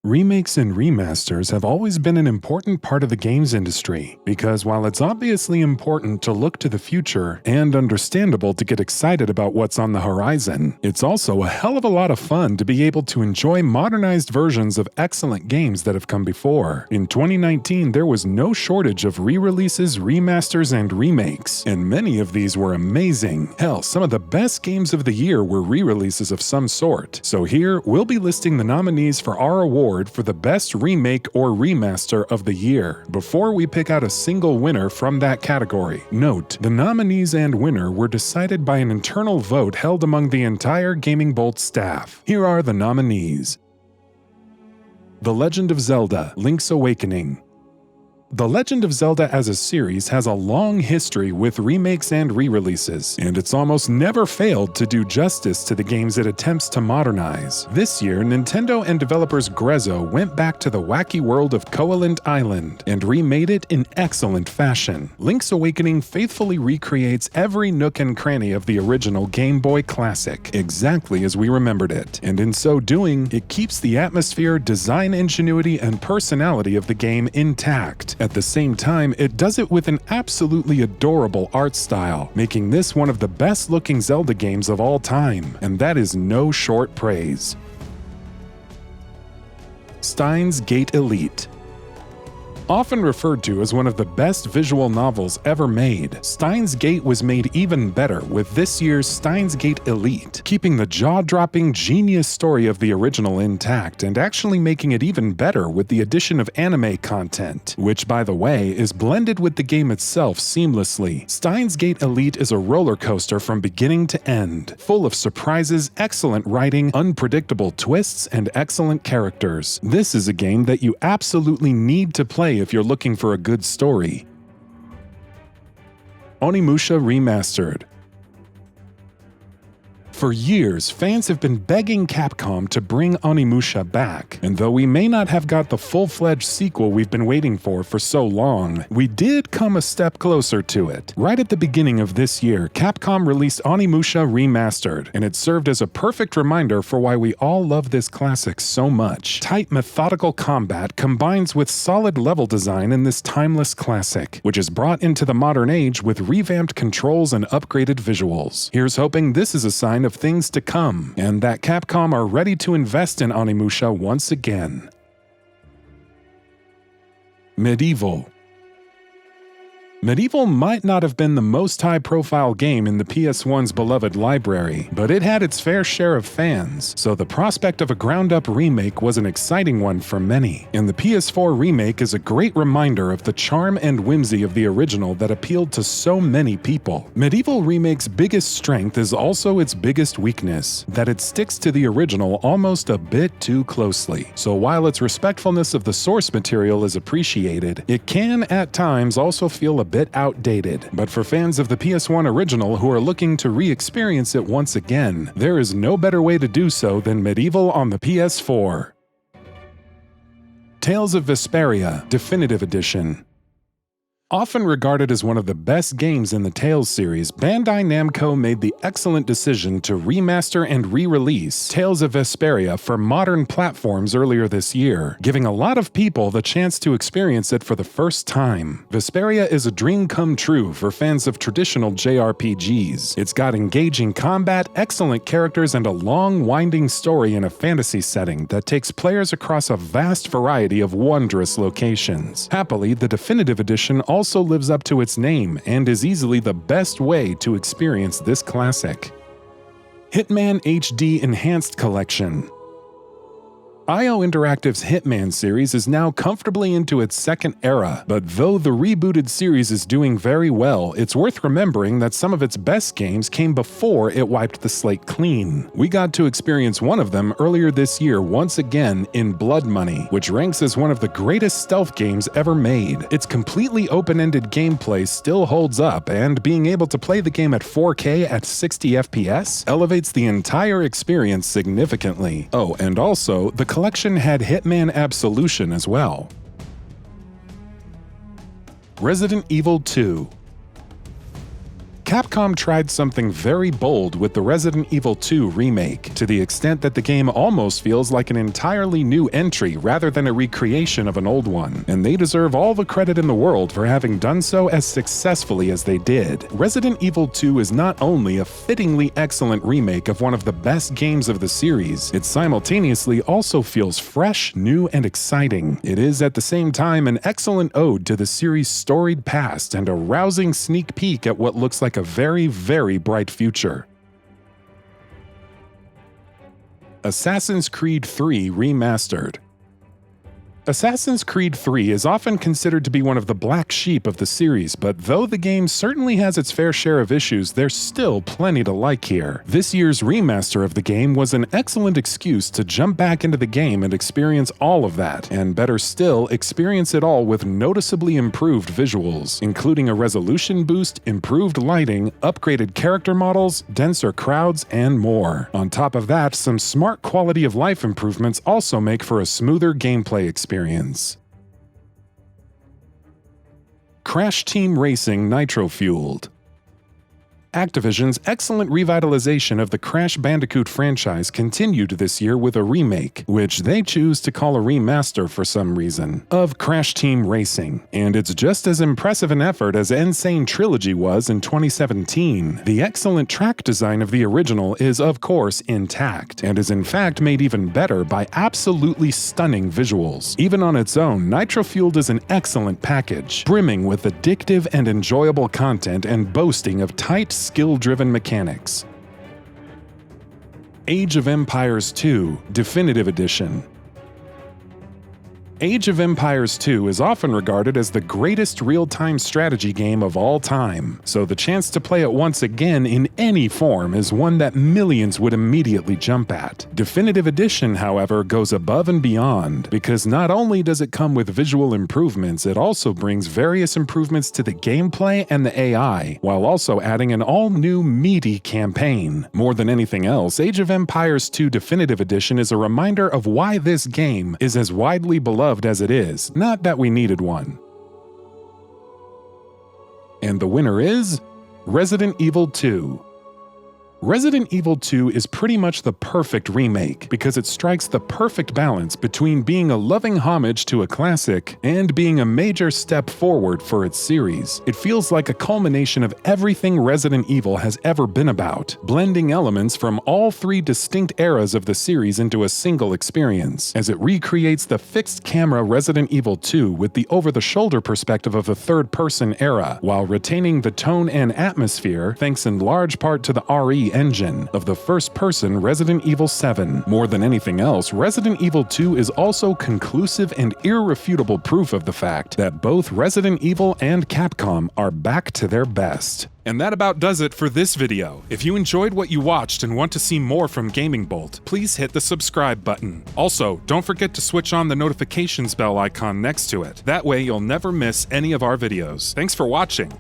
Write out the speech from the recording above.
Remakes and remasters have always been an important part of the games industry, because while it's obviously important to look to the future and understandable to get excited about what's on the horizon, it's also a hell of a lot of fun to be able to enjoy modernized versions of excellent games that have come before. In 2019, there was no shortage of re-releases, remasters, and remakes, and many of these were amazing. Hell, some of the best games of the year were re-releases of some sort. So here, we'll be listing the nominees for our award for the best remake or remaster of the year. Before we pick out a single winner from that category, note, the nominees and winner were decided by an internal vote held among the entire GamingBolt staff. Here are the nominees. The Legend of Zelda: Link's Awakening. The Legend of Zelda as a series has a long history with remakes and re-releases, and it's almost never failed to do justice to the games it attempts to modernize. This year, Nintendo and developers Grezzo went back to the wacky world of Koholint Island and remade it in excellent fashion. Link's Awakening faithfully recreates every nook and cranny of the original Game Boy classic, exactly as we remembered it, and in so doing, it keeps the atmosphere, design ingenuity, and personality of the game intact. At the same time, it does it with an absolutely adorable art style, making this one of the best-looking Zelda games of all time, and that is no short praise. Steins Gate Elite. Often referred to as one of the best visual novels ever made, Steins Gate was made even better with this year's Steins Gate Elite, keeping the jaw-dropping, genius story of the original intact and actually making it even better with the addition of anime content, which, by the way, is blended with the game itself seamlessly. Steins Gate Elite is a roller coaster from beginning to end, full of surprises, excellent writing, unpredictable twists, and excellent characters. This is a game that you absolutely need to play if you're looking for a good story. ONIMUSHA Remastered. For years, fans have been begging Capcom to bring ONIMUSHA back, and though we may not have got the full-fledged sequel we've been waiting for so long, we did come a step closer to it. Right at the beginning of this year, Capcom released ONIMUSHA Remastered, and it served as a perfect reminder for why we all love this classic so much. Tight, methodical combat combines with solid level design in this timeless classic, which is brought into the modern age with revamped controls and upgraded visuals. Here's hoping this is a sign of things to come, and that Capcom are ready to invest in ONIMUSHA once again. Medieval. Medieval might not have been the most high-profile game in the PS1's beloved library, but it had its fair share of fans, so the prospect of a ground-up remake was an exciting one for many. And the PS4 remake is a great reminder of the charm and whimsy of the original that appealed to so many people. Medieval Remake's biggest strength is also its biggest weakness, that it sticks to the original almost a bit too closely. So while its respectfulness of the source material is appreciated, it can at times also feel a bit outdated, but for fans of the PS1 original who are looking to re-experience it once again, there is no better way to do so than Medieval on the PS4. Tales of Vesperia Definitive Edition. Often regarded as one of the best games in the Tales series, Bandai Namco made the excellent decision to remaster and re-release Tales of Vesperia for modern platforms earlier this year, giving a lot of people the chance to experience it for the first time. Vesperia is a dream come true for fans of traditional JRPGs. It's got engaging combat, excellent characters, and a long, winding story in a fantasy setting that takes players across a vast variety of wondrous locations. Happily, the Definitive Edition also lives up to its name and is easily the best way to experience this classic. Hitman HD Enhanced Collection. IO Interactive's Hitman series is now comfortably into its second era, but though the rebooted series is doing very well, it's worth remembering that some of its best games came before it wiped the slate clean. We got to experience one of them earlier this year once again in Blood Money, which ranks as one of the greatest stealth games ever made. Its completely open-ended gameplay still holds up, and being able to play the game at 4K at 60 FPS elevates the entire experience significantly. Oh, and also, the collection had Hitman Absolution as well. Resident Evil 2. Capcom tried something very bold with the Resident Evil 2 remake, to the extent that the game almost feels like an entirely new entry rather than a recreation of an old one, and they deserve all the credit in the world for having done so as successfully as they did. Resident Evil 2 is not only a fittingly excellent remake of one of the best games of the series, it simultaneously also feels fresh, new, and exciting. It is at the same time an excellent ode to the series' storied past and a rousing sneak peek at what looks like a very, very bright future. Assassin's Creed 3 Remastered. Assassin's Creed 3 is often considered to be one of the black sheep of the series, but though the game certainly has its fair share of issues, there's still plenty to like here. This year's remaster of the game was an excellent excuse to jump back into the game and experience all of that, and better still, experience it all with noticeably improved visuals, including a resolution boost, improved lighting, upgraded character models, denser crowds, and more. On top of that, some smart quality of life improvements also make for a smoother gameplay experience. Crash Team Racing NITRO-FUELED. Activision's excellent revitalization of the Crash Bandicoot franchise continued this year with a remake, which they choose to call a remaster for some reason, of Crash Team Racing. And it's just as impressive an effort as Insane Trilogy was in 2017. The excellent track design of the original is of course intact, and is in fact made even better by absolutely stunning visuals. Even on its own, NITRO-FUELED is an excellent package, brimming with addictive and enjoyable content and boasting of tight, skill-driven mechanics. Age of Empires 2 Definitive Edition. Age of Empires 2 is often regarded as the greatest real-time strategy game of all time, so the chance to play it once again in any form is one that millions would immediately jump at. Definitive Edition, however, goes above and beyond, because not only does it come with visual improvements, it also brings various improvements to the gameplay and the AI, while also adding an all-new meaty campaign. More than anything else, Age of Empires 2 Definitive Edition is a reminder of why this game is as widely beloved as it is, not that we needed one. And the winner is Resident Evil 2. Resident Evil 2 is pretty much the perfect remake because it strikes the perfect balance between being a loving homage to a classic and being a major step forward for its series. It feels like a culmination of everything Resident Evil has ever been about, blending elements from all three distinct eras of the series into a single experience, as it recreates the fixed camera Resident Evil 2 with the over-the-shoulder perspective of the third-person era, while retaining the tone and atmosphere, thanks in large part to the RE engine, of the first-person Resident Evil 7. More than anything else, Resident Evil 2 is also conclusive and irrefutable proof of the fact that both Resident Evil and Capcom are back to their best. And that about does it for this video. If you enjoyed what you watched and want to see more from GamingBolt, please hit the subscribe button. Also, don't forget to switch on the notifications bell icon next to it. That way you'll never miss any of our videos. Thanks for watching.